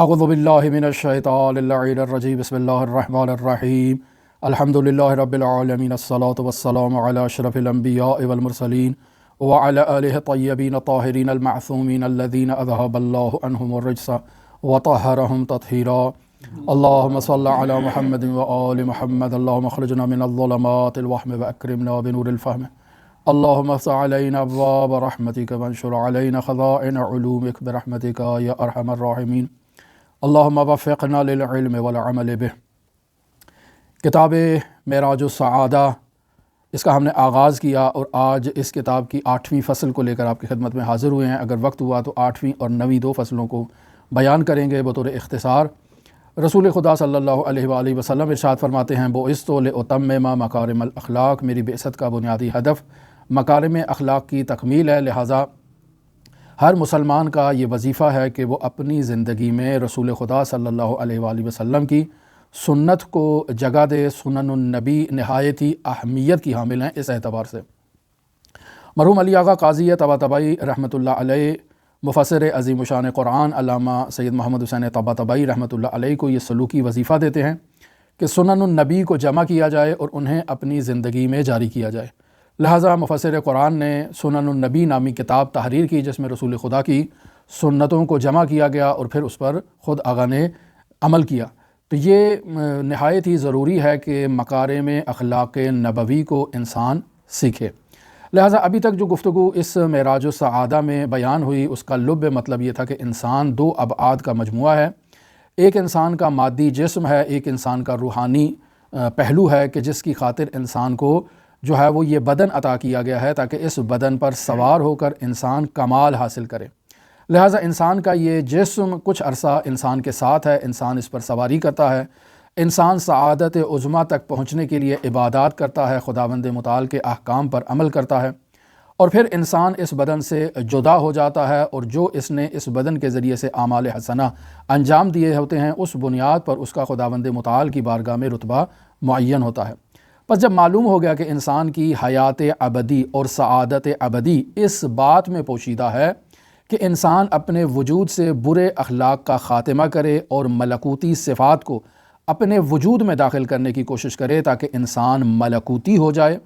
اعوذ باللہ من الشیطان اللعین الرجیم بسم اللہ الرحمن الرحیم الحمدللہ رب العالمین الصلاة والسلام علی اشرف الانبیاء والمرسلین وعلی آلہ طیبین طاہرین المعصومین الذین اذہب اللہ عنہم الرجس وطہرہم تطہیرا اللہم صل علی محمد وآل محمد اللہم اخرجنا من الظلمات الوہم واکرمنا بنور الفہم اللہم افتح علینا ابواب رحمتک وانشر علینا خزائن علومک برحمتک یا ارحم الراحمین اللہم وفقنا للعلم والعمل بہ۔ کتاب معراج السعادہ، اس کا ہم نے آغاز کیا اور آج اس کتاب کی 8ویں فصل کو لے کر آپ کی خدمت میں حاضر ہوئے ہیں۔ اگر وقت ہوا تو 8ویں اور 9ویں دو فصلوں کو بیان کریں گے بطور اختصار۔ رسول خدا صلی اللہ علیہ وآلہ وسلم ارشاد فرماتے ہیں بعثت لأتمم مکارم الاخلاق، میری بعثت کا بنیادی ہدف مکارم اخلاق کی تکمیل ہے، لہٰذا ہر مسلمان کا یہ وظیفہ ہے کہ وہ اپنی زندگی میں رسول خدا صلی اللہ علیہ وآلہ وسلم کی سنت کو جگہ دے۔ سنن النبی نہایت ہی اہمیت کی حامل ہیں اس اعتبار سے۔ مرحوم علی آغا قاضی طباطبائی رحمۃ اللہ علیہ، مفسر عظیم الشان قرآن علامہ سید محمد حسین طباطبائی رحمۃ اللہ علیہ کو یہ سلوکی وظیفہ دیتے ہیں کہ سنن النبی کو جمع کیا جائے اور انہیں اپنی زندگی میں جاری کیا جائے۔ لہٰذا مفسر قرآن نے سنن النبی نامی کتاب تحریر کی جس میں رسول خدا کی سنتوں کو جمع کیا گیا اور پھر اس پر خود آغا نے عمل کیا۔ تو یہ نہایت ہی ضروری ہے کہ مکارم اخلاق نبوی کو انسان سیکھے۔ لہٰذا ابھی تک جو گفتگو اس معراج السعادہ میں بیان ہوئی اس کا لب مطلب یہ تھا کہ انسان دو ابعاد کا مجموعہ ہے۔ ایک انسان کا مادی جسم ہے، ایک انسان کا روحانی پہلو ہے کہ جس کی خاطر انسان کو جو ہے وہ یہ بدن عطا کیا گیا ہے تاکہ اس بدن پر سوار ہو کر انسان کمال حاصل کرے۔ لہٰذا انسان کا یہ جسم کچھ عرصہ انسان کے ساتھ ہے، انسان اس پر سواری کرتا ہے، انسان سعادت عظمیٰ تک پہنچنے کے لیے عبادات کرتا ہے، خداوند متعال کے احکام پر عمل کرتا ہے، اور پھر انسان اس بدن سے جدا ہو جاتا ہے اور جو اس نے اس بدن کے ذریعے سے اعمال حسنہ انجام دیے ہوتے ہیں اس بنیاد پر اس کا خداوند متعال کی بارگاہ میں رتبہ معین ہوتا ہے۔ پس جب معلوم ہو گیا کہ انسان کی حیات ابدی اور سعادت ابدی اس بات میں پوشیدہ ہے کہ انسان اپنے وجود سے برے اخلاق کا خاتمہ کرے اور ملکوتی صفات کو اپنے وجود میں داخل کرنے کی کوشش کرے تاکہ انسان ملکوتی ہو جائے،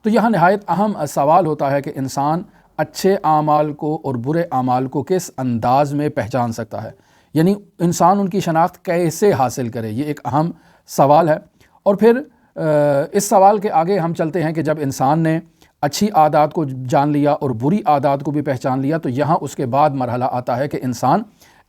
تو یہاں نہایت اہم سوال ہوتا ہے کہ انسان اچھے اعمال کو اور برے اعمال کو کس انداز میں پہچان سکتا ہے، یعنی انسان ان کی شناخت کیسے حاصل کرے، یہ ایک اہم سوال ہے۔ اور پھر اس سوال کے آگے ہم چلتے ہیں کہ جب انسان نے اچھی عادات کو جان لیا اور بری عادات کو بھی پہچان لیا تو یہاں اس کے بعد مرحلہ آتا ہے کہ انسان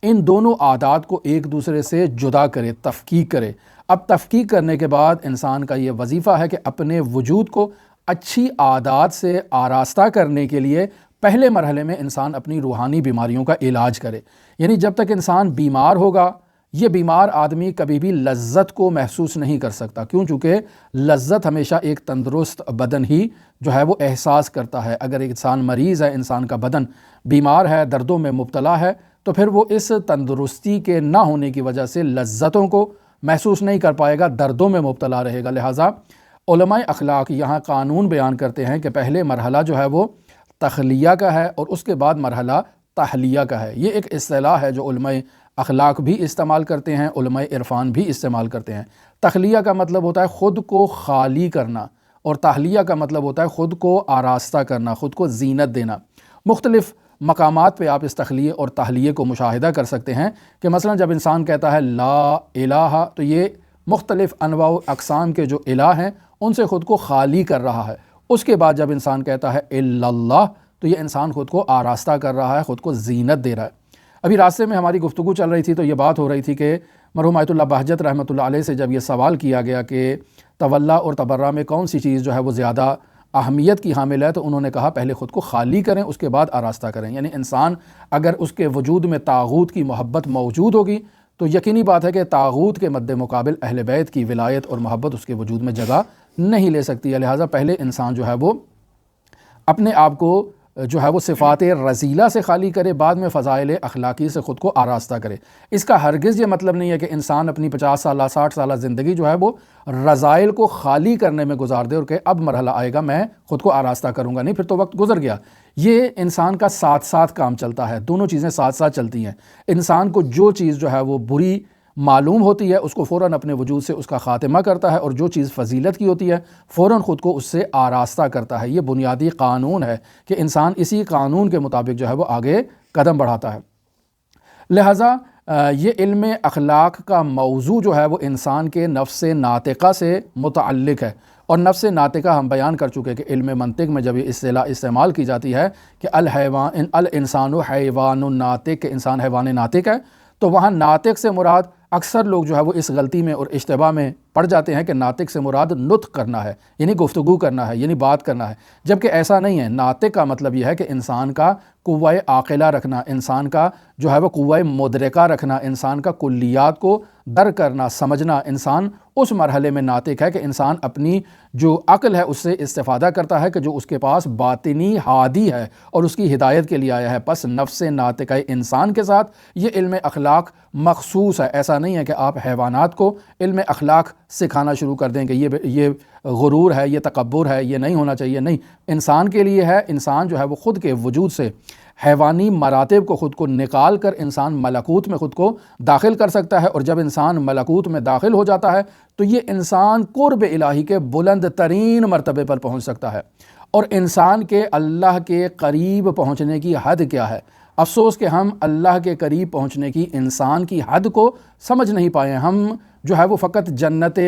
ان دونوں عادات کو ایک دوسرے سے جدا کرے، تفکیک کرے۔ اب تفکیک کرنے کے بعد انسان کا یہ وظیفہ ہے کہ اپنے وجود کو اچھی عادات سے آراستہ کرنے کے لیے پہلے مرحلے میں انسان اپنی روحانی بیماریوں کا علاج کرے۔ یعنی جب تک انسان بیمار ہوگا، یہ بیمار آدمی کبھی بھی لذت کو محسوس نہیں کر سکتا، چونکہ لذت ہمیشہ ایک تندرست بدن ہی جو ہے وہ احساس کرتا ہے۔ اگر ایک انسان مریض ہے، انسان کا بدن بیمار ہے، دردوں میں مبتلا ہے، تو پھر وہ اس تندرستی کے نہ ہونے کی وجہ سے لذتوں کو محسوس نہیں کر پائے گا، دردوں میں مبتلا رہے گا۔ لہٰذا علماء اخلاق یہاں قانون بیان کرتے ہیں کہ پہلے مرحلہ جو ہے وہ تخلیہ کا ہے اور اس کے بعد مرحلہ تحلیہ کا ہے۔ یہ ایک اصطلاح ہے جو علماء اخلاق بھی استعمال کرتے ہیں، علماء عرفان بھی استعمال کرتے ہیں۔ تخلیہ کا مطلب ہوتا ہے خود کو خالی کرنا اور تحلیہ کا مطلب ہوتا ہے خود کو آراستہ کرنا، خود کو زینت دینا۔ مختلف مقامات پہ آپ اس تخلیہ اور تحلیہ کو مشاہدہ کر سکتے ہیں کہ مثلا جب انسان کہتا ہے لا الہ تو یہ مختلف انواع و اقسام کے جو الہ ہیں ان سے خود کو خالی کر رہا ہے۔ اس کے بعد جب انسان کہتا ہے الا اللہ تو یہ انسان خود کو آراستہ کر رہا ہے، خود کو زینت دے رہا ہے۔ ابھی راستے میں ہماری گفتگو چل رہی تھی تو یہ بات ہو رہی تھی کہ مرحوم آیت اللہ بہجت رحمۃ اللہ علیہ سے جب یہ سوال کیا گیا کہ تولا اور تبرہ میں کون سی چیز جو ہے وہ زیادہ اہمیت کی حامل ہے، تو انہوں نے کہا پہلے خود کو خالی کریں اس کے بعد آراستہ کریں۔ یعنی انسان اگر اس کے وجود میں طاغوت کی محبت موجود ہوگی تو یقینی بات ہے کہ طاغوت کے مد مقابل اہل بیت کی ولایت اور محبت اس کے وجود میں جگہ نہیں لے سکتی ہے۔ لہٰذا پہلے انسان جو ہے وہ اپنے آپ کو جو ہے وہ صفات رذیلہ سے خالی کرے، بعد میں فضائل اخلاقی سے خود کو آراستہ کرے۔ اس کا ہرگز یہ مطلب نہیں ہے کہ انسان اپنی 50 سالہ 60 سالہ زندگی جو ہے وہ رذائل کو خالی کرنے میں گزار دے اور کہ اب مرحلہ آئے گا میں خود کو آراستہ کروں گا، نہیں، پھر تو وقت گزر گیا۔ یہ انسان کا ساتھ ساتھ کام چلتا ہے، دونوں چیزیں ساتھ ساتھ چلتی ہیں۔ انسان کو جو چیز جو ہے وہ بری معلوم ہوتی ہے اس کو فوراً اپنے وجود سے اس کا خاتمہ کرتا ہے، اور جو چیز فضیلت کی ہوتی ہے فوراً خود کو اس سے آراستہ کرتا ہے۔ یہ بنیادی قانون ہے کہ انسان اسی قانون کے مطابق جو ہے وہ آگے قدم بڑھاتا ہے۔ لہٰذا یہ علم اخلاق کا موضوع جو ہے وہ انسان کے نفس ناطقہ سے متعلق ہے، اور نفس ناطقہ ہم بیان کر چکے کہ علم منطق میں جب یہ اصطلاح استعمال کی جاتی ہے کہ الانسان حیوان ناطق، کہ انسان حیوان ناطق ہے، تو وہاں ناطق سے مراد اکثر لوگ جو ہے وہ اس غلطی میں اور اشتباہ میں پڑ جاتے ہیں کہ ناطق سے مراد نطق کرنا ہے، یعنی گفتگو کرنا ہے، یعنی بات کرنا ہے، جبکہ ایسا نہیں ہے۔ ناطق کا مطلب یہ ہے کہ انسان کا قوہ عاقلہ رکھنا، انسان کا جو ہے وہ قوہ مدرکہ رکھنا، انسان کا کلیات کو درک کرنا، سمجھنا۔ انسان اس مرحلے میں ناطق ہے کہ انسان اپنی جو عقل ہے اس سے استفادہ کرتا ہے کہ جو اس کے پاس باطنی ہادی ہے اور اس کی ہدایت کے لیے آیا ہے۔ پس نفس ناطقہ انسان کے ساتھ یہ علم اخلاق مخصوص ہے۔ ایسا نہیں ہے کہ آپ حیوانات کو علم اخلاق سکھانا شروع کر دیں کہ یہ غرور ہے، یہ تکبر ہے، یہ نہیں ہونا چاہیے، نہیں، انسان کے لیے ہے۔ انسان جو ہے وہ خود کے وجود سے حیوانی مراتب کو خود کو نکال کر انسان ملکوت میں خود کو داخل کر سکتا ہے، اور جب انسان ملکوت میں داخل ہو جاتا ہے تو یہ انسان قرب الہی کے بلند ترین مرتبے پر پہنچ سکتا ہے۔ اور انسان کے اللہ کے قریب پہنچنے کی حد کیا ہے؟ افسوس کہ ہم اللہ کے قریب پہنچنے کی انسان کی حد کو سمجھ نہیں پائے۔ ہم جو ہے وہ فقط جنت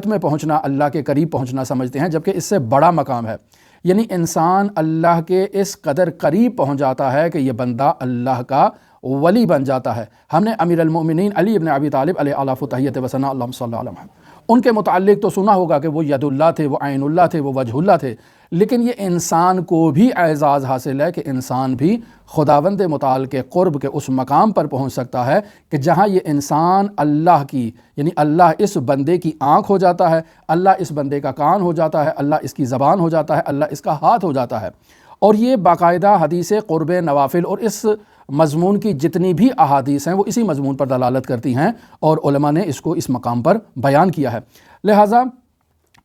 میں پہنچنا، اللہ کے قریب پہنچنا سمجھتے ہیں، جبکہ اس سے بڑا مقام ہے۔ یعنی انسان اللہ کے اس قدر قریب پہنچ جاتا ہے کہ یہ بندہ اللہ کا ولی بن جاتا ہے۔ ہم نے امیر المؤمنین علی ابن ابی طالب علیہ اعلیٰ تحیۃ و ثناء اللہم صلی اللہ علیہ ان کے متعلق تو سنا ہوگا کہ وہ ید اللہ تھے، وہ عین اللہ تھے، وہ وجہ اللہ تھے، لیکن یہ انسان کو بھی اعزاز حاصل ہے کہ انسان بھی خداوند متعال کے قرب کے اس مقام پر پہنچ سکتا ہے کہ جہاں یہ انسان اللہ کی، یعنی اللہ اس بندے کی آنکھ ہو جاتا ہے، اللہ اس بندے کا کان ہو جاتا ہے، اللہ اس کی زبان ہو جاتا ہے، اللہ اس کا ہاتھ ہو جاتا ہے۔ اور یہ باقاعدہ حدیث قرب نوافل اور اس مضمون کی جتنی بھی احادیث ہیں وہ اسی مضمون پر دلالت کرتی ہیں، اور علماء نے اس کو اس مقام پر بیان کیا ہے۔ لہٰذا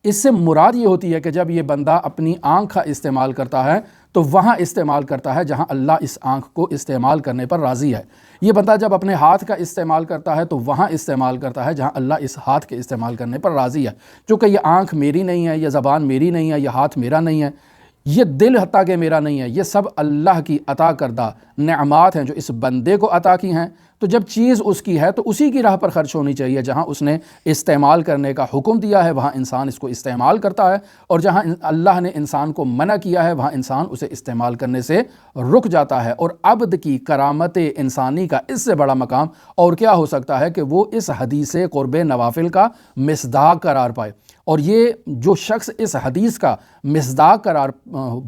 اس سے مراد یہ ہوتی ہے کہ جب یہ بندہ اپنی آنکھ کا استعمال کرتا ہے تو وہاں استعمال کرتا ہے جہاں اللہ اس آنکھ کو استعمال کرنے پر راضی ہے۔ یہ بندہ جب اپنے ہاتھ کا استعمال کرتا ہے تو وہاں استعمال کرتا ہے جہاں اللہ اس ہاتھ کے استعمال کرنے پر راضی ہے۔ چونکہ یہ آنکھ میری نہیں ہے، یہ زبان میری نہیں ہے، یہ ہاتھ میرا نہیں ہے، یہ دل حتیٰ کہ میرا نہیں ہے، یہ سب اللہ کی عطا کردہ نعمات ہیں جو اس بندے کو عطا کی ہیں۔ تو جب چیز اس کی ہے تو اسی کی راہ پر خرچ ہونی چاہیے، جہاں اس نے استعمال کرنے کا حکم دیا ہے وہاں انسان اس کو استعمال کرتا ہے، اور جہاں اللہ نے انسان کو منع کیا ہے وہاں انسان اسے استعمال کرنے سے رک جاتا ہے۔ اور عبد کی کرامت انسانی کا اس سے بڑا مقام اور کیا ہو سکتا ہے کہ وہ اس حدیث قرب نوافل کا مصداق قرار پائے۔ اور یہ جو شخص اس حدیث کا مصداق قرار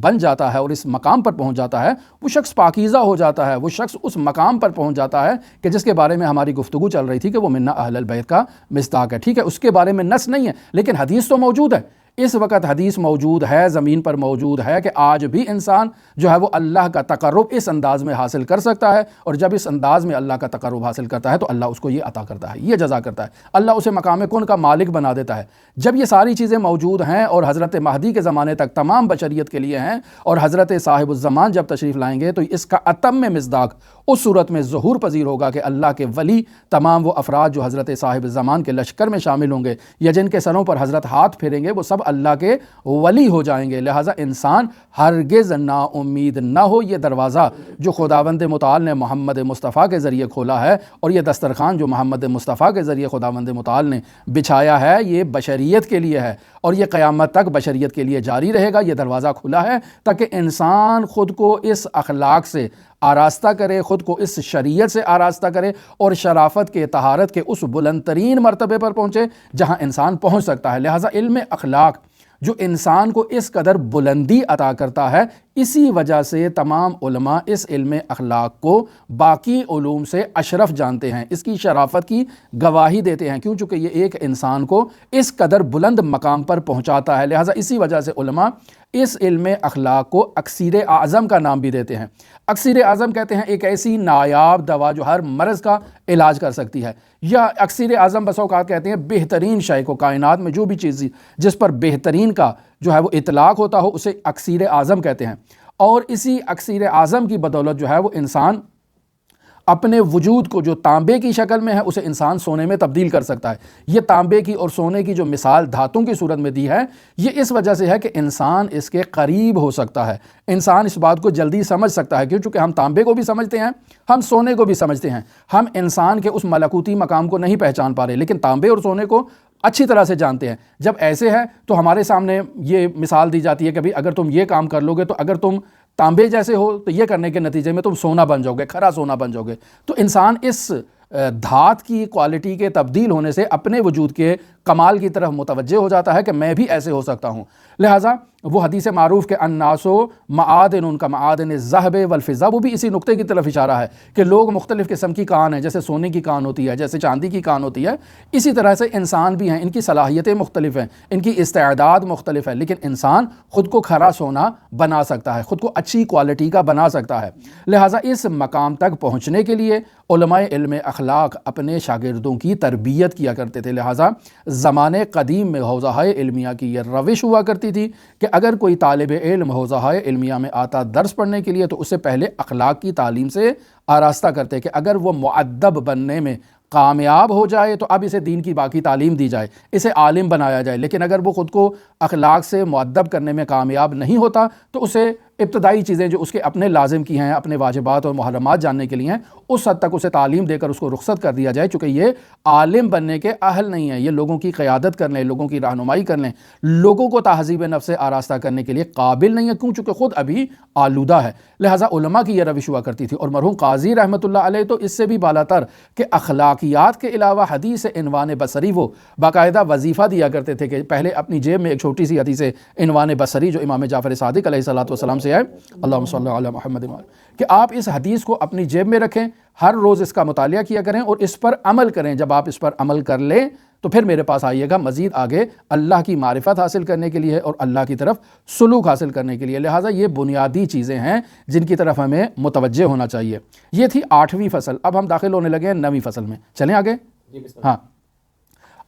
بن جاتا ہے اور اس مقام پر پہنچ جاتا ہے، وہ شخص پاکیزہ ہو جاتا ہے، وہ شخص اس مقام پر پہنچ جاتا ہے کہ جس کے بارے میں ہماری گفتگو چل رہی تھی کہ وہ منا اہل البیت کا مصداق ہے۔ ٹھیک ہے، اس کے بارے میں نص نہیں ہے لیکن حدیث تو موجود ہے۔ اس وقت حدیث موجود ہے، زمین پر موجود ہے کہ آج بھی انسان جو ہے وہ اللہ کا تقرب اس انداز میں حاصل کر سکتا ہے، اور جب اس انداز میں اللہ کا تقرب حاصل کرتا ہے تو اللہ اس کو یہ عطا کرتا ہے، یہ جزا کرتا ہے، اللہ اسے مقام کن کا مالک بنا دیتا ہے۔ جب یہ ساری چیزیں موجود ہیں اور حضرت مہدی کے زمانے تک تمام بشریت کے لیے ہیں، اور حضرت صاحب الزمان جب تشریف لائیں گے تو اس کا اتم مصداق اس صورت میں ظہور پذیر ہوگا کہ اللہ کے ولی تمام وہ افراد جو حضرت صاحب الزمان کے لشکر میں شامل ہوں گے یا جن کے سروں پر حضرت ہاتھ پھیریں گے وہ سب اللہ کے ولی ہو جائیں گے۔ لہٰذا انسان ہرگز نا امید نہ ہو۔ یہ دروازہ جو خداوند متعال نے محمد مصطفیٰ کے ذریعے کھولا ہے، اور یہ دسترخوان جو محمد مصطفیٰ کے ذریعے خداوند متعال نے بچھایا ہے، یہ بشریت کے لیے ہے اور یہ قیامت تک بشریت کے لیے جاری رہے گا۔ یہ دروازہ کھلا ہے تاکہ انسان خود کو اس اخلاق سے آراستہ کرے، خود کو اس شریعت سے آراستہ کرے اور شرافت کے، طہارت کے اس بلند ترین مرتبے پر پہنچے جہاں انسان پہنچ سکتا ہے۔ لہٰذا علم اخلاق جو انسان کو اس قدر بلندی عطا کرتا ہے، اسی وجہ سے تمام علماء اس علم اخلاق کو باقی علوم سے اشرف جانتے ہیں، اس کی شرافت کی گواہی دیتے ہیں، کیوں؟ چونکہ یہ ایک انسان کو اس قدر بلند مقام پر پہنچاتا ہے۔ لہٰذا اسی وجہ سے علماء اس علم اخلاق کو اکسیر اعظم کا نام بھی دیتے ہیں۔ اکسیر اعظم کہتے ہیں ایک ایسی نایاب دوا جو ہر مرض کا علاج کر سکتی ہے، یا اکسیر اعظم بس اوقات کہتے ہیں بہترین شے کو، کائنات میں جو بھی چیز جس پر بہترین کا جو ہے وہ اطلاق ہوتا ہو اسے اکسیر اعظم کہتے ہیں۔ اور اسی اکسیر اعظم کی بدولت جو ہے وہ انسان اپنے وجود کو جو تانبے کی شکل میں ہے اسے انسان سونے میں تبدیل کر سکتا ہے۔ یہ تانبے کی اور سونے کی جو مثال دھاتوں کی صورت میں دی ہے، یہ اس وجہ سے ہے کہ انسان اس کے قریب ہو سکتا ہے، انسان اس بات کو جلدی سمجھ سکتا ہے، کیوں؟ چونکہ ہم تانبے کو بھی سمجھتے ہیں، ہم سونے کو بھی سمجھتے ہیں، ہم انسان کے اس ملکوتی مقام کو نہیں پہچان پا رہے، لیکن تانبے اور سونے کو اچھی طرح سے جانتے ہیں۔ جب ایسے ہے تو ہمارے سامنے یہ مثال دی جاتی ہے کہ اگر تم یہ کام کر لو گے تو اگر تم تانبے جیسے ہو تو یہ کرنے کے نتیجے میں تم سونا بن جاؤ گے، کھرا سونا بن جاؤ گے۔ تو انسان اس دھات کی کوالٹی کے تبدیل ہونے سے اپنے وجود کے کمال کی طرف متوجہ ہو جاتا ہے کہ میں بھی ایسے ہو سکتا ہوں۔ لہٰذا وہ حدیث معروف کہ الناس معادن کا معادن الذہب والفضہ، وہ بھی اسی نقطے کی طرف اشارہ ہے کہ لوگ مختلف قسم کی کان ہیں، جیسے سونے کی کان ہوتی ہے، جیسے چاندی کی کان ہوتی ہے، اسی طرح سے انسان بھی ہیں، ان کی صلاحیتیں مختلف ہیں، ان کی استعداد مختلف ہے، لیکن انسان خود کو کھرا سونا بنا سکتا ہے، خود کو اچھی کوالٹی کا بنا سکتا ہے۔ لہٰذا اس مقام تک پہنچنے کے لیے علماء علم اخلاق اپنے شاگردوں کی تربیت کیا کرتے تھے۔ لہٰذا زمانے قدیم میں حوزہ علمیہ کی یہ روش ہوا کرتی تھی کہ اگر کوئی طالب علم حوزہ علمیہ میں آتا درس پڑھنے کے لیے تو اسے پہلے اخلاق کی تعلیم سے آراستہ کرتے کہ اگر وہ مؤدب بننے میں کامیاب ہو جائے تو اب اسے دین کی باقی تعلیم دی جائے، اسے عالم بنایا جائے، لیکن اگر وہ خود کو اخلاق سے مؤدب کرنے میں کامیاب نہیں ہوتا تو اسے ابتدائی چیزیں جو اس کے اپنے لازم کی ہیں، اپنے واجبات اور محرمات جاننے کے لیے ہیں، اس حد تک اسے تعلیم دے کر اس کو رخصت کر دیا جائے، چونکہ یہ عالم بننے کے اہل نہیں ہے، یہ لوگوں کی قیادت کر لیں، لوگوں کی رہنمائی کر لیں، لوگوں کو تہذیب نفس سے آراستہ کرنے کے لیے قابل نہیں ہے، کیوں؟ چونکہ خود ابھی آلودہ ہے۔ لہٰذا علماء کی یہ روش ہوا کرتی تھی، اور مرحوم قاضی رحمۃ اللہ علیہ تو اس سے بھی بالاتر کہ اخلاقیات کے علاوہ حدیث عنوان بصری وہ باقاعدہ وظیفہ دیا کرتے تھے کہ پہلے اپنی جیب میں ایک چھوٹی سی حدیث عنوان بصری جو امام جعفر صادق علیہ الصلوۃ والسلام سے ہے، اللہم صلی علی محمد، کہ آپ اس حدیث کو اپنی جیب میں رکھیں، ہر روز اس کا مطالعہ کیا کریں اور اس پر عمل کریں۔ جب آپ اس پر عمل کر لیں تو پھر میرے پاس آئیے گا مزید آگے اللہ کی معرفت حاصل کرنے کے لیے اور اللہ کی طرف سلوک حاصل کرنے کے لیے۔ لہٰذا یہ بنیادی چیزیں ہیں جن کی طرف ہمیں متوجہ ہونا چاہیے۔ یہ تھی 8ویں فصل، اب ہم داخل ہونے لگے ہیں 9ویں فصل میں، چلیں آگے۔ ہاں،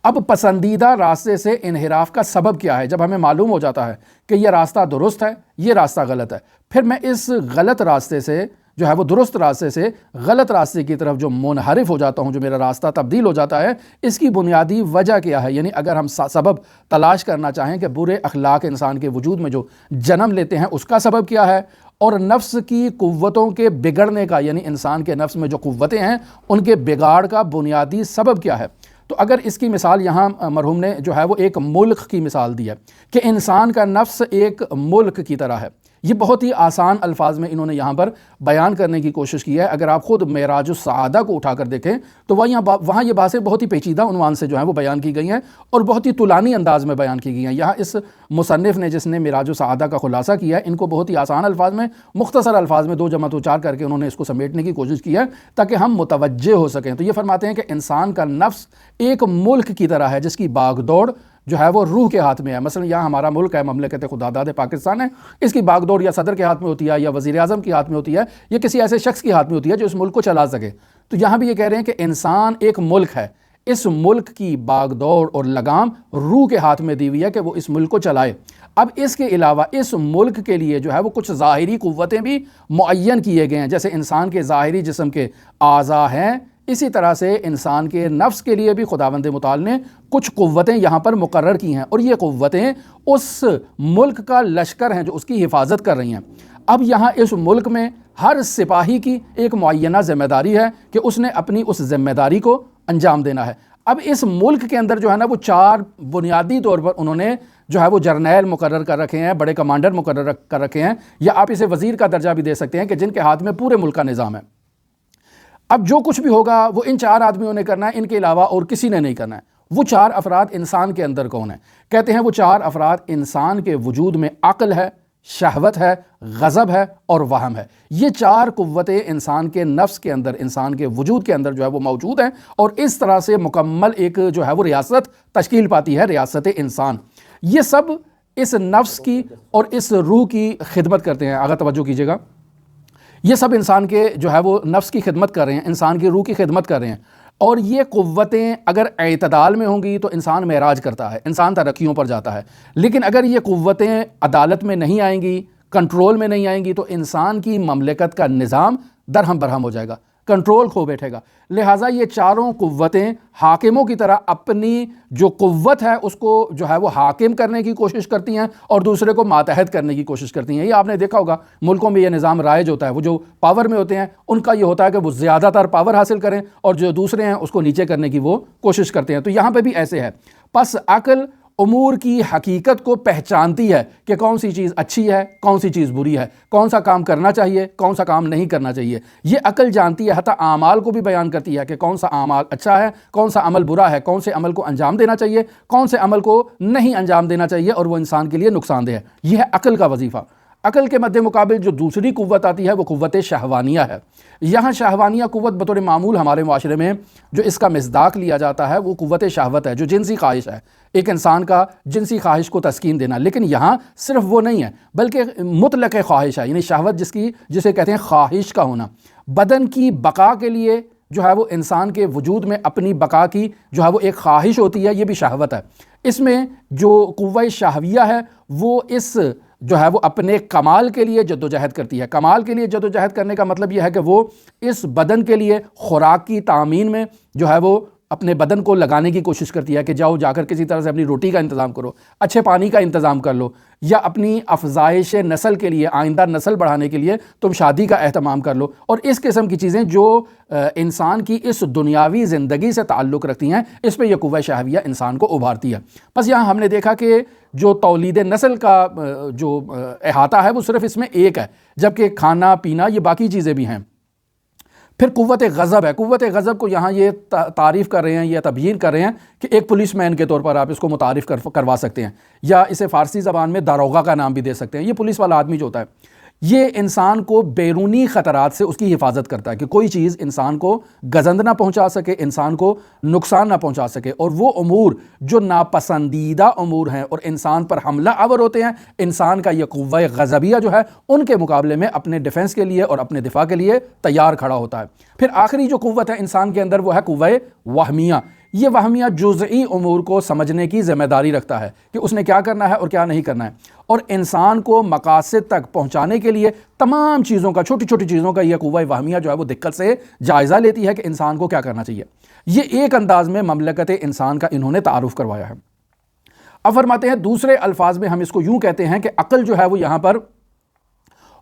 اب پسندیدہ راستے سے انحراف کا سبب کیا ہے؟ جب ہمیں معلوم ہو جاتا ہے کہ یہ راستہ درست ہے، یہ راستہ غلط ہے، پھر میں اس غلط راستے سے جو ہے وہ درست راستے سے غلط راستے کی طرف جو منحرف ہو جاتا ہوں، جو میرا راستہ تبدیل ہو جاتا ہے، اس کی بنیادی وجہ کیا ہے؟ یعنی اگر ہم سبب تلاش کرنا چاہیں کہ برے اخلاق انسان کے وجود میں جو جنم لیتے ہیں اس کا سبب کیا ہے، اور نفس کی قوتوں کے بگڑنے کا، یعنی انسان کے نفس میں جو قوتیں ہیں ان کے بگاڑ کا بنیادی سبب کیا ہے، تو اگر اس کی مثال یہاں مرحوم نے جو ہے وہ ایک ملک کی مثال دی ہے کہ انسان کا نفس ایک ملک کی طرح ہے۔ یہ بہت ہی آسان الفاظ میں انہوں نے یہاں پر بیان کرنے کی کوشش کی ہے۔ اگر آپ خود معراج السعادہ کو اٹھا کر دیکھیں تو وہاں یہ باتیں بہت ہی پیچیدہ عنوان سے جو ہیں وہ بیان کی گئی ہیں اور بہت ہی طولانی انداز میں بیان کی گئی ہیں۔ یہاں اس مصنف نے جس نے معراج السعادہ کا خلاصہ کیا ہے، ان کو بہت ہی آسان الفاظ میں، مختصر الفاظ میں 2 جمع 2 4 کر کے انہوں نے اس کو سمیٹنے کی کوشش کی ہے تاکہ ہم متوجہ ہو سکیں۔ تو یہ فرماتے ہیں کہ انسان کا نفس ایک ملک کی طرح ہے جس کی باغ دوڑ جو ہے وہ روح کے ہاتھ میں ہے۔ مثلا یہاں ہمارا ملک ہے، مملکت خداداد پاکستان ہے، اس کی باغ دوڑ یا صدر کے ہاتھ میں ہوتی ہے یا وزیر اعظم کے ہاتھ میں ہوتی ہے یا کسی ایسے شخص کے ہاتھ میں ہوتی ہے جو اس ملک کو چلا سکے۔ تو یہاں بھی یہ کہہ رہے ہیں کہ انسان ایک ملک ہے، اس ملک کی باغ دوڑ اور لگام روح کے ہاتھ میں دی ہوئی ہے کہ وہ اس ملک کو چلائے۔ اب اس کے علاوہ اس ملک کے لیے جو ہے وہ کچھ ظاہری قوتیں بھی معین کیے گئے ہیں، جیسے انسان کے ظاہری جسم کے اعضاء ہیں، اسی طرح سے انسان کے نفس کے لیے بھی خداوند متعال نے کچھ قوتیں یہاں پر مقرر کی ہیں، اور یہ قوتیں اس ملک کا لشکر ہیں جو اس کی حفاظت کر رہی ہیں۔ اب یہاں اس ملک میں ہر سپاہی کی ایک معینہ ذمہ داری ہے کہ اس نے اپنی اس ذمہ داری کو انجام دینا ہے۔ اب اس ملک کے اندر جو ہے نا وہ 4 بنیادی طور پر انہوں نے جو ہے وہ جرنیل مقرر کر رکھے ہیں، بڑے کمانڈر مقرر کر رکھے ہیں، یا آپ اسے وزیر کا درجہ بھی دے سکتے ہیں، کہ جن کے ہاتھ میں پورے ملک کا نظام ہے۔ اب جو کچھ بھی ہوگا وہ ان 4 آدمیوں نے کرنا ہے، ان کے علاوہ اور کسی نے نہیں کرنا ہے۔ وہ 4 افراد انسان کے اندر کون ہیں؟ کہتے ہیں وہ 4 افراد انسان کے وجود میں عقل ہے، شہوت ہے، غضب ہے اور وہم ہے۔ یہ چار قوتیں انسان کے نفس کے اندر، انسان کے وجود کے اندر جو ہے وہ موجود ہیں، اور اس طرح سے مکمل ایک جو ہے وہ ریاست تشکیل پاتی ہے، ریاست انسان۔ یہ سب اس نفس کی اور اس روح کی خدمت کرتے ہیں۔ آگے توجہ کیجیے گا، یہ سب انسان کے جو ہے وہ نفس کی خدمت کر رہے ہیں، انسان کی روح کی خدمت کر رہے ہیں، اور یہ قوتیں اگر اعتدال میں ہوں گی تو انسان معراج کرتا ہے، انسان ترقیوں پر جاتا ہے۔ لیکن اگر یہ قوتیں عدالت میں نہیں آئیں گی، کنٹرول میں نہیں آئیں گی، تو انسان کی مملکت کا نظام درہم برہم ہو جائے گا، کنٹرول کھو بیٹھے گا۔ لہٰذا یہ چاروں قوتیں حاکموں کی طرح اپنی جو قوت ہے اس کو جو ہے وہ حاکم کرنے کی کوشش کرتی ہیں اور دوسرے کو ماتحت کرنے کی کوشش کرتی ہیں۔ یہ آپ نے دیکھا ہوگا ملکوں میں یہ نظام رائج ہوتا ہے، وہ جو پاور میں ہوتے ہیں ان کا یہ ہوتا ہے کہ وہ زیادہ تر پاور حاصل کریں، اور جو دوسرے ہیں اس کو نیچے کرنے کی وہ کوشش کرتے ہیں۔ تو یہاں پہ بھی ایسے ہے۔ پس عقل امور کی حقیقت کو پہچانتی ہے کہ کون سی چیز اچھی ہے، کون سی چیز بری ہے، کون سا کام کرنا چاہیے، کون سا کام نہیں کرنا چاہیے۔ یہ عقل جانتی ہے، حتیٰ اعمال کو بھی بیان کرتی ہے کہ کون سا اعمال اچھا ہے، کون سا عمل برا ہے، کون سے عمل کو انجام دینا چاہیے، کون سے عمل کو نہیں انجام دینا چاہیے اور وہ انسان کے لیے نقصان دہ ہے۔ یہ ہے عقل کا وظیفہ۔ عقل کے مد مقابل جو دوسری قوت آتی ہے وہ قوت شہوانیہ ہے۔ یہاں شہوانیہ قوت بطور معمول ہمارے معاشرے میں جو اس کا مصداق لیا جاتا ہے وہ قوت شہوت ہے، جو جنسی خواہش ہے، ایک انسان کا جنسی خواہش کو تسکین دینا۔ لیکن یہاں صرف وہ نہیں ہے بلکہ مطلق خواہش ہے، یعنی شہوت جسے کہتے ہیں خواہش کا ہونا۔ بدن کی بقا کے لیے جو ہے وہ انسان کے وجود میں اپنی بقا کی جو ہے وہ ایک خواہش ہوتی ہے، یہ بھی شہوت ہے۔ اس میں جو قوت شہویہ ہے وہ اس جو ہے وہ اپنے کمال کے لیے جدوجہد کرتی ہے۔ کمال کے لیے جدوجہد کرنے کا مطلب یہ ہے کہ وہ اس بدن کے لیے خوراک کی تامین میں جو ہے وہ اپنے بدن کو لگانے کی کوشش کرتی ہے کہ جا کر کسی طرح سے اپنی روٹی کا انتظام کرو، اچھے پانی کا انتظام کر لو، یا اپنی افزائش نسل کے لیے، آئندہ نسل بڑھانے کے لیے تم شادی کا اہتمام کر لو، اور اس قسم کی چیزیں جو انسان کی اس دنیاوی زندگی سے تعلق رکھتی ہیں، اس پہ یہ قوت شہویہ انسان کو ابھارتی ہے۔ بس یہاں ہم نے دیکھا کہ جو تولید نسل کا جو احاطہ ہے وہ صرف اس میں ایک ہے، جبکہ کھانا پینا یہ باقی چیزیں بھی ہیں۔ پھر قوت غضب ہے۔ قوت غضب کو یہاں یہ تعریف کر رہے ہیں، یہ تبیین کر رہے ہیں کہ ایک پولیس مین کے طور پر آپ اس کو متعارف کروا سکتے ہیں، یا اسے فارسی زبان میں داروغہ کا نام بھی دے سکتے ہیں۔ یہ پولیس والا آدمی جو ہوتا ہے یہ انسان کو بیرونی خطرات سے اس کی حفاظت کرتا ہے کہ کوئی چیز انسان کو گزند نہ پہنچا سکے، انسان کو نقصان نہ پہنچا سکے، اور وہ امور جو ناپسندیدہ امور ہیں اور انسان پر حملہ آور ہوتے ہیں، انسان کا یہ قوت غضبیہ جو ہے ان کے مقابلے میں اپنے ڈیفنس کے لیے اور اپنے دفاع کے لیے تیار کھڑا ہوتا ہے۔ پھر آخری جو قوت ہے انسان کے اندر وہ ہے قوت وہمیہ۔ یہ وہمیہ جزئی امور کو سمجھنے کی ذمہ داری رکھتا ہے کہ اس نے کیا کرنا ہے اور کیا نہیں کرنا ہے، اور انسان کو مقاصد تک پہنچانے کے لیے تمام چیزوں کا، چھوٹی چھوٹی چیزوں کا یہ قوت وہمیہ جو ہے وہ دقت سے جائزہ لیتی ہے کہ انسان کو کیا کرنا چاہیے۔ یہ ایک انداز میں مملکت انسان کا انہوں نے تعارف کروایا ہے۔ اب فرماتے ہیں دوسرے الفاظ میں ہم اس کو یوں کہتے ہیں کہ عقل جو ہے وہ یہاں پر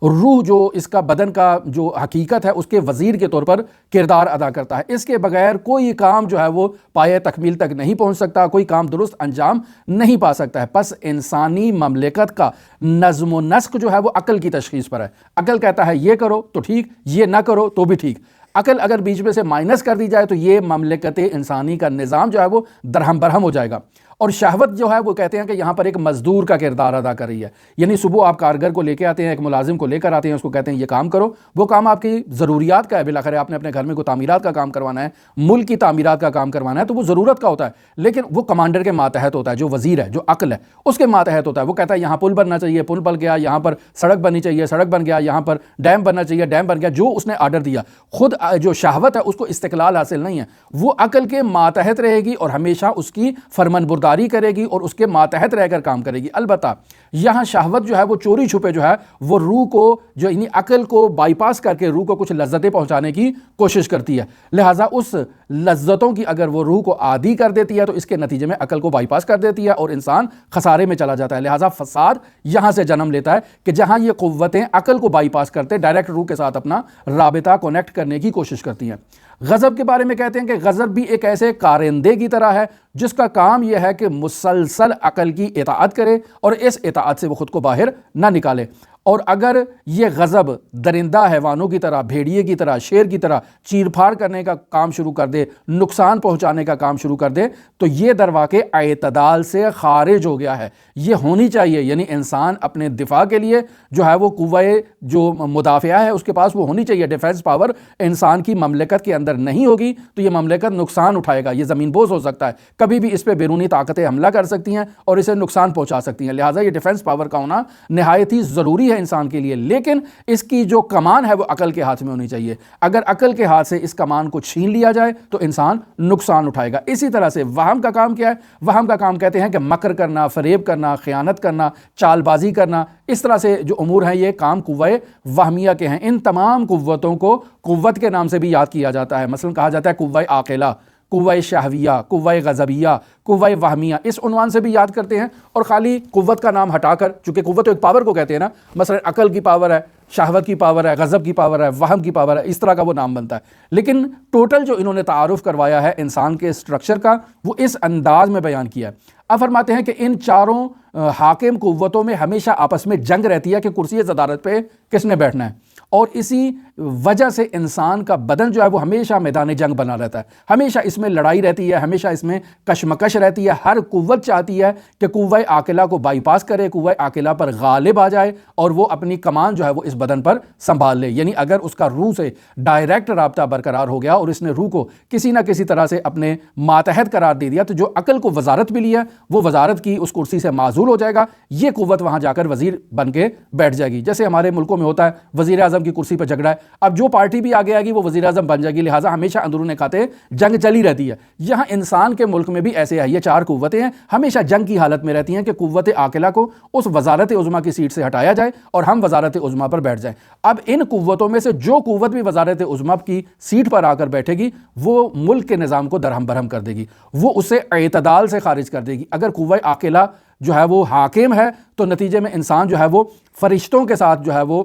روح جو اس کا بدن کا جو حقیقت ہے اس کے وزیر کے طور پر کردار ادا کرتا ہے۔ اس کے بغیر کوئی کام جو ہے وہ پایہ تکمیل تک نہیں پہنچ سکتا، کوئی کام درست انجام نہیں پا سکتا ہے۔ پس انسانی مملکت کا نظم و نسق جو ہے وہ عقل کی تشخیص پر ہے۔ عقل کہتا ہے یہ کرو تو ٹھیک، یہ نہ کرو تو بھی ٹھیک۔ عقل اگر بیچ میں سے مائنس کر دی جائے تو یہ مملکت انسانی کا نظام جو ہے وہ درہم برہم ہو جائے گا۔ اور شہوت جو ہے وہ کہتے ہیں کہ یہاں پر ایک مزدور کا کردار ادا کر رہی ہے، یعنی صبح آپ کارگر کو لے کے آتے ہیں، ایک ملازم کو لے کر آتے ہیں، اس کو کہتے ہیں یہ کام کرو، وہ کام آپ کی ضروریات کا ہے، بالآخر آپ نے اپنے گھر میں کوئی تعمیرات کا کام کروانا ہے، ملک کی تعمیرات کا کام کروانا ہے، تو وہ ضرورت کا ہوتا ہے، لیکن وہ کمانڈر کے ماتحت ہوتا ہے، جو وزیر ہے، جو عقل ہے اس کے ماتحت ہوتا ہے۔ وہ کہتا ہے یہاں پل بننا چاہیے، پل بن گیا، یہاں پر سڑک بننی چاہیے، سڑک بن گیا، یہاں پر ڈیم بننا چاہیے، ڈیم بن گیا، جو اس نے آرڈر دیا۔ خود جو شہوت ہے اس کو استقلال حاصل نہیں ہے، وہ عقل کے ماتحت رہے گی اور ہمیشہ اس کی فرمان برداری کرے گی اور اس کے ماتحت رہ کر کام کرے گی۔ البتہ یہاں شہوت جو ہے وہ چوری چھپے جو ہے وہ روح کو جو یعنی عقل کو بائی پاس کر کے روح کو کچھ لذتیں پہنچانے کی کوشش کرتی ہے، لہٰذا اس لذتوں کی اگر وہ روح کو عادی کر دیتی ہے تو اس کے نتیجے میں عقل کو بائی پاس کر دیتی ہے اور انسان خسارے میں چلا جاتا ہے۔ لہٰذا فساد یہاں سے جنم لیتا ہے کہ جہاں یہ قوتیں عقل کو بائی پاس کرتے ڈائریکٹ روح کے ساتھ اپنا رابطہ کنیکٹ کرنے کی کوشش کرتی ہیں۔ غضب کے بارے میں کہتے ہیں کہ غضب بھی ایک ایسے کارندے کی طرح ہے جس کا کام یہ ہے کہ مسلسل عقل کی اطاعت کرے اور اس اطاعت سے وہ خود کو باہر نہ نکالے، اور اگر یہ غضب درندہ حیوانوں کی طرح، بھیڑیے کی طرح، شیر کی طرح چیر پھاڑ کرنے کا کام شروع کر دے، نقصان پہنچانے کا کام شروع کر دے، تو یہ در واقع اعتدال سے خارج ہو گیا ہے۔ یہ ہونی چاہیے، یعنی انسان اپنے دفاع کے لیے جو ہے وہ قوہ جو مدافعہ ہے اس کے پاس وہ ہونی چاہیے، ڈیفنس پاور انسان کی مملکت کے اندر نہیں ہوگی تو یہ مملکت نقصان اٹھائے گا، یہ زمین بوس ہو سکتا ہے، کبھی بھی اس پہ بیرونی طاقتیں حملہ کر سکتی ہیں اور اسے نقصان پہنچا سکتی ہیں۔ لہٰذا یہ ڈیفنس پاور کا ہونا نہایت ہی ضروری ہے انسان کے لیے، لیکن اس کی جو کمان ہے وہ عقل کے ہاتھ میں ہونی چاہیے۔ اگر عقل کے ہاتھ سے اس کمان کو چھین لیا جائے تو انسان نقصان اٹھائے گا۔ اسی طرح سے وہم کا کام کیا ہے؟ وہم کا کام کہتے ہیں کہ مکر کرنا، فریب کرنا، خیانت کرنا، چال بازی کرنا، اس طرح سے جو امور ہیں یہ کام قوہ وہمیہ کے ہیں۔ ان تمام قوتوں کو قوت کے نام سے بھی یاد کیا جاتا ہے، مثلا کہا جاتا ہے قوہ عاقلہ، قوہ شہویہ، قوہ غضبیہ، قوہ وہمیہ، اس عنوان سے بھی یاد کرتے ہیں۔ اور خالی قوت کا نام ہٹا کر، چونکہ قوت تو ایک پاور کو کہتے ہیں نا، مثلا عقل کی پاور ہے، شہوت کی پاور ہے، غضب کی پاور ہے، وہم کی پاور ہے، اس طرح کا وہ نام بنتا ہے۔ لیکن ٹوٹل جو انہوں نے تعارف کروایا ہے انسان کے اسٹرکچر کا وہ اس انداز میں بیان کیا ہے۔ اب فرماتے ہیں کہ ان چاروں حاکم قوتوں میں ہمیشہ آپس میں جنگ رہتی ہے کہ کرسی صدارت پہ کس نے بیٹھنا ہے، اور اسی وجہ سے انسان کا بدن جو ہے وہ ہمیشہ میدان جنگ بنا رہتا ہے، ہمیشہ اس میں لڑائی رہتی ہے، ہمیشہ اس میں کشمکش رہتی ہے۔ ہر قوت چاہتی ہے کہ قوہ عاقلہ کو بائی پاس کرے، قوہ عاقلہ پر غالب آ جائے اور وہ اپنی کمان جو ہے وہ اس بدن پر سنبھال لے۔ یعنی اگر اس کا روح سے ڈائریکٹ رابطہ برقرار ہو گیا اور اس نے روح کو کسی نہ کسی طرح سے اپنے ماتحت قرار دے دیا تو جو عقل کو وزارت ملی ہے وہ وزارت کی اس کرسی سے معزول ہو جائے گا، یہ قوت وہاں جا کر وزیر بن کے بیٹھ جائے گی۔ جیسے ہمارے ملکوں میں ہوتا ہے وزیر اعظم کی کرسی پہ جھگڑا ہے، اب جو پارٹی بھی آگے آئے گی وہ وزیر اعظم بن جائے گی، لہٰذا ہمیشہ اندرون کھاتے جنگ چلی رہتی ہے۔ یہاں انسان کے ملک میں بھی ایسے ہے، یہ چار قوتیں ہیں، ہمیشہ جنگ کی حالت میں رہتی ہیں کہ قوت عاقلہ کو اس وزارت عظمیٰ کی سیٹ سے ہٹایا جائے اور ہم وزارت عظمیٰ پر بیٹھ جائیں۔ اب ان قوتوں میں سے جو قوت بھی وزارت عظمیٰ کی سیٹ پر آ کر بیٹھے گی وہ ملک کے نظام کو درہم برہم کر دے گی، وہ اسے اعتدال سے خارج کر دے گی۔ اگر قوہ عاقلہ جو ہے وہ حاکم ہے تو نتیجے میں انسان جو ہے وہ فرشتوں کے ساتھ جو ہے وہ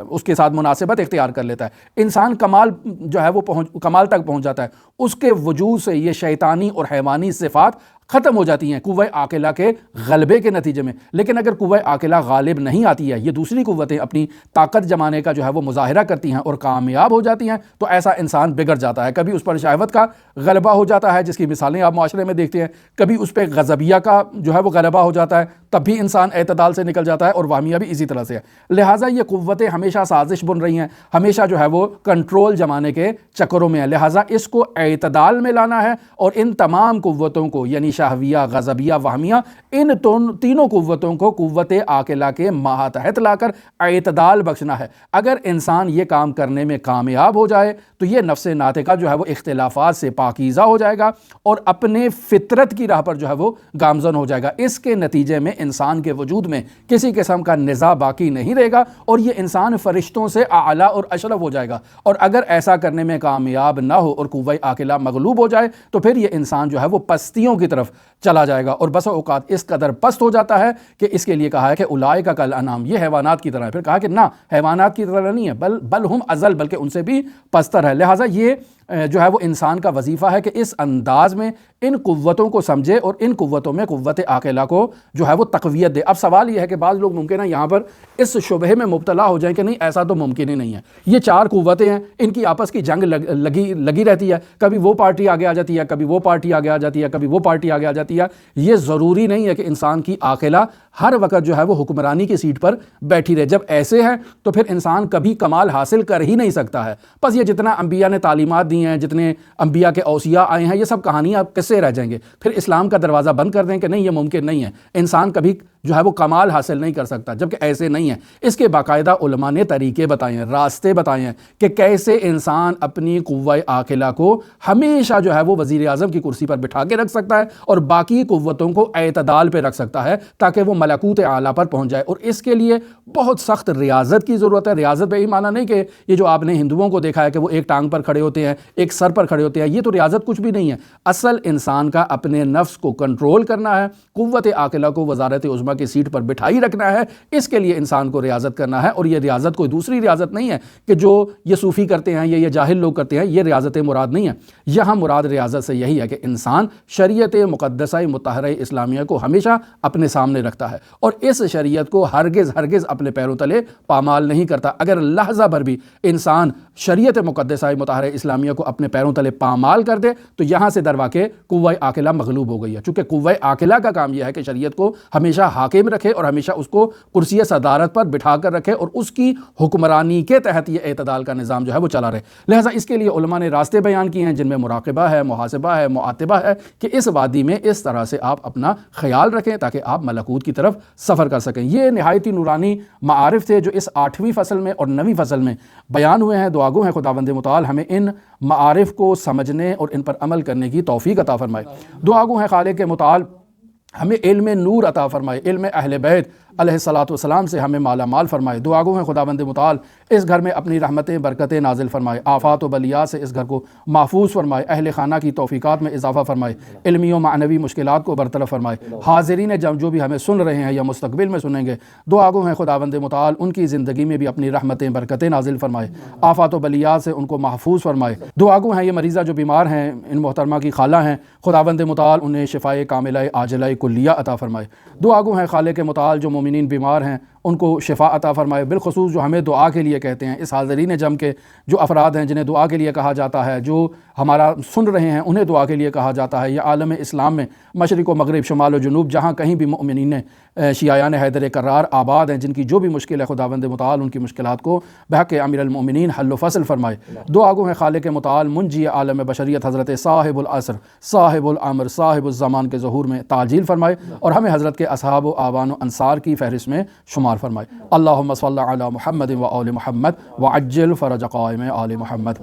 اس کے ساتھ مناسبت اختیار کر لیتا ہے، انسان کمال جو ہے وہ کمال تک پہنچ جاتا ہے، اس کے وجود سے یہ شیطانی اور حیوانی صفات ختم ہو جاتی ہیں قوہ عاقلہ کے غلبے کے نتیجے میں۔ لیکن اگر قوہ عاقلہ غالب نہیں آتی ہے، یہ دوسری قوتیں اپنی طاقت جمانے کا جو ہے وہ مظاہرہ کرتی ہیں اور کامیاب ہو جاتی ہیں، تو ایسا انسان بگڑ جاتا ہے۔ کبھی اس پر شہوت کا غلبہ ہو جاتا ہے جس کی مثالیں آپ معاشرے میں دیکھتے ہیں، کبھی اس پہ غضبیہ کا جو ہے وہ غلبہ ہو جاتا ہے، تب بھی انسان اعتدال سے نکل جاتا ہے، اور وہمیہ بھی اسی طرح سے ہے۔ لہٰذا یہ قوتیں ہمیشہ سازش بن رہی ہیں، ہمیشہ جو ہے وہ کنٹرول جمانے کے چکروں میں ہیں، لہٰذا اس کو اعتدال میں لانا ہے اور ان تمام قوتوں کو یعنی شہویہ، غضبیہ، وہمیہ، ان تینوں قوتوں کو قوت عاقلہ کے ماتحت لا کر اعتدال بخشنا ہے۔ اگر انسان یہ کام کرنے میں کامیاب ہو جائے تو یہ نفس ناطقہ جو ہے وہ اختلافات سے پاکیزہ ہو جائے گا اور اپنے فطرت کی راہ پر جو ہے وہ گامزن ہو جائے گا۔ اس کے نتیجے میں انسان کے وجود میں کسی قسم کا نزاع باقی نہیں رہے گا اور یہ انسان فرشتوں سے اعلیٰ اور اشرف ہو جائے گا۔ اور اگر ایسا کرنے میں کامیاب نہ ہو اور قوہ عاقلہ مغلوب ہو جائے تو پھر یہ انسان جو ہے وہ پستیوں کی طرف چلا جائے گا، اور بسا اوقات اس قدر پست ہو جاتا ہے کہ اس کے لیے کہا ہے کہ اولئک کالانعام، یہ حیوانات کی طرح ہے۔ پھر کہا کہ نہ، حیوانات کی طرح نہیں ہے، بل ہم اضل، بلکہ ان سے بھی پستر ہے۔ لہٰذا یہ جو ہے وہ انسان کا وظیفہ ہے کہ اس انداز میں ان قوتوں کو سمجھے اور ان قوتوں میں قوت عاقلہ کو جو ہے وہ تقویت دے۔ اب سوال یہ ہے کہ بعض لوگ ممکن ہے یہاں پر اس شبہے میں مبتلا ہو جائیں کہ نہیں ایسا تو ممکن ہی نہیں ہے، یہ چار قوتیں ہیں، ان کی آپس کی جنگ لگی رہتی ہے، کبھی وہ پارٹی آگے آ جاتی ہے، کبھی وہ پارٹی آگے آ جاتی ہے، کبھی وہ پارٹی آگے آ جاتی ہے۔ یہ ضروری نہیں ہے کہ انسان کی عاقلہ ہر وقت جو ہے وہ حکمرانی کی سیٹ پر بیٹھی رہے۔ جب ایسے ہے تو پھر انسان کبھی کمال حاصل کر ہی نہیں سکتا ہے۔ بس یہ جتنا انبیاء نے تعلیمات دی ہیں، جتنے انبیاء کے اوصیاء آئے ہیں، یہ سب کہانیاں قصے رہ جائیں گے۔ پھر اسلام کا دروازہ بند کر دیں کہ نہیں یہ ممکن نہیں ہے، انسان کبھی جو ہے وہ کمال حاصل نہیں کر سکتا، جبکہ ایسے نہیں ہے۔ اس کے باقاعدہ علماء نے طریقے بتائے ہیں، راستے بتائے ہیں کہ کیسے انسان اپنی قوہ عاقلہ کو ہمیشہ جو ہے وہ وزیر اعظم کی کرسی پر بٹھا کے رکھ سکتا ہے اور باقی قوتوں کو اعتدال پہ رکھ سکتا ہے تاکہ وہ ملکوت اعلیٰ پر پہنچ جائے۔ اور اس کے لیے بہت سخت ریاضت کی ضرورت ہے۔ ریاضت بے معنی نہیں کہ یہ جو آپ نے ہندوؤں کو دیکھا ہے کہ وہ ایک ٹانگ پر کھڑے ہوتے ہیں، ایک سر پر کھڑے ہوتے ہیں، یہ تو ریاضت کچھ بھی نہیں ہے۔ اصل انسان کا اپنے نفس کو کنٹرول کرنا ہے، قوت عاقلہ کو وزارت عظمیٰ کی سیٹ پر بٹھائی رکھنا ہے، اس کے لیے انسان کو ریاضت کرنا ہے۔ اور یہ ریاضت کوئی دوسری ریاضت نہیں ہے کہ جو یہ صوفی کرتے ہیں یا یہ جاہل لوگ کرتے ہیں، یہ ریاضت مراد نہیں ہے۔ یہاں مراد ریاضت سے یہی ہے کہ انسان شریعت مقدسہ مطہرہ اسلامیہ کو ہمیشہ اپنے سامنے رکھتا ہے اور اس شریعت کو ہرگز اپنے پیروں تلے پامال نہیں کرتا۔ اگر لحظہ بھر بھی انسان شریعت مقدسہ مطہرہ اسلامیہ کو اپنے پیروں تلے پامال کر دے تو یہاں سے درواقع قوہ عاقلہ مغلوب ہو گئی ہے، چونکہ قوہ عاقلہ کا کام یہ ہے کہ شریعت کو ہمیشہ حاکم رکھے اور ہمیشہ اس کو کرسی صدارت پر بٹھا کر رکھے اور اس کی حکمرانی کے تحت یہ اعتدال کا نظام جو ہے وہ چلا رہے۔ لہٰذا اس کے لیے علماء نے راستے بیان کیے ہیں جن میں مراقبہ ہے، محاسبہ ہے، معاتبہ ہے، کہ اس وادی میں اس طرح سے آپ اپنا خیال رکھیں تاکہ آپ ملکوت کی طرف سفر کر سکیں۔ یہ نہایت ہی نورانی معارف تھے جو اس 8ویں فصل میں اور 9ویں فصل میں بیان ہوئے ہیں۔ دعا گو ہیں خداوند متعال ہمیں ان معارف کو سمجھنے اور ان پر عمل کرنے کی توفیق عطا فرمائے۔ دعا گو ہیں خالق متعال ہمیں علم نور عطا فرمائے، علم اہل بیت علیہ الصلاۃ والسلام سے ہمیں مالا مال فرمائے۔ دعا گو ہیں خداوند متعال اس گھر میں اپنی رحمتیں برکتیں نازل فرمائے، آفات و بلیات سے اس گھر کو محفوظ فرمائے، اہل خانہ کی توفیقات میں اضافہ فرمائے، علمی و معنوی مشکلات کو برطرف فرمائے۔ حاضرین جو بھی ہمیں سن رہے ہیں یا مستقبل میں سنیں گے، دعا گو ہیں خداوند متعال ان کی زندگی میں بھی اپنی رحمتیں برکتیں نازل فرمائے، آفات و بلیات سے ان کو محفوظ فرمائے۔ دعا گو ہیں یہ مریضہ جو بیمار ہیں، ان محترمہ کی خالہ ہیں، خداوند متعال انہیں شفائے کاملہ عاجلہ کلیہ عطا فرمائے۔ دعا گو ہیں خالق متعال جو مومنین بیمار ہیں ان کو شفا عطا فرمائے، بالخصوص جو ہمیں دعا کے لیے کہتے ہیں، اس حاضرین جم کے جو افراد ہیں جنہیں دعا کے لیے کہا جاتا ہے، جو ہمارا سن رہے ہیں انہیں دعا کے لیے کہا جاتا ہے، یا عالم اسلام میں مشرق و مغرب، شمال و جنوب، جہاں کہیں بھی مؤمنین شیعیان حیدر کرار آباد ہیں، جن کی جو بھی مشکل ہے خداوند متعال ان کی مشکلات کو بحق امیر المؤمنین حل و فصل فرمائے۔ دعا گو ہیں خالق متعال منجی عالم بشریت حضرت صاحب العصر، صاحب الامر، صاحب الزمان کے ظہور میں تعجیل فرمائے اور ہمیں حضرت کے اصحاب و آبان و انصار کی فہرست میں شمار فرمائے۔ اللہم صلی علی محمد و آل محمد وعجل فرج قائم آل محمد۔